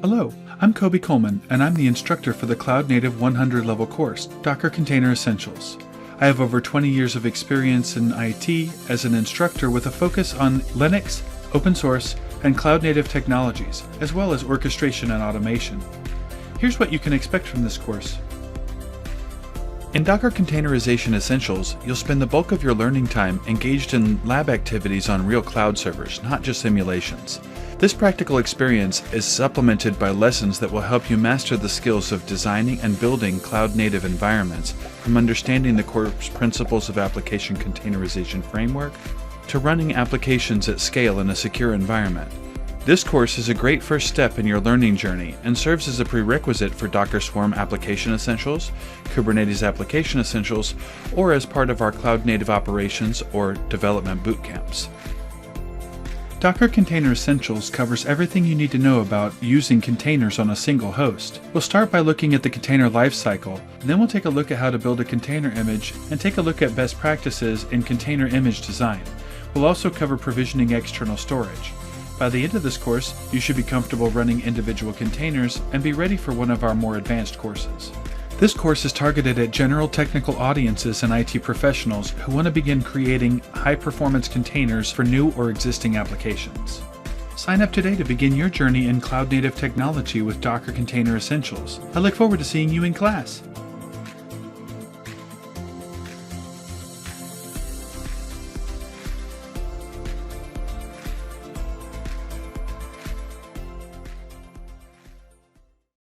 Hello, I'm Kobe Coleman, and I'm the instructor for the Cloud Native 100 level course, Docker Container Essentials. I have over 20 years of experience in IT as an instructor with a focus on Linux, open source, and cloud native technologies, as well as orchestration and automation. Here's what you can expect from this course. In Docker Containerization Essentials, you'll spend the bulk of your learning time engaged in lab activities on real cloud servers, not just simulations. This practical experience is supplemented by lessons that will help you master the skills of designing and building cloud-native environments, from understanding the core principles of application containerization framework to running applications at scale in a secure environment. This course is a great first step in your learning journey and serves as a prerequisite for Docker Swarm Application Essentials, Kubernetes Application Essentials, or as part of our Cloud Native Operations or Development Bootcamps. Docker Container Essentials covers everything you need to know about using containers on a single host. We'll start by looking at the container lifecycle, then we'll take a look at how to build a container image and take a look at best practices in container image design. We'll also cover provisioning external storage. By the end of this course, you should be comfortable running individual containers and be ready for one of our more advanced courses. This course is targeted at general technical audiences and IT professionals who want to begin creating high-performance containers for new or existing applications. Sign up today to begin your journey in cloud-native technology with Docker Container Essentials. I look forward to seeing you in class.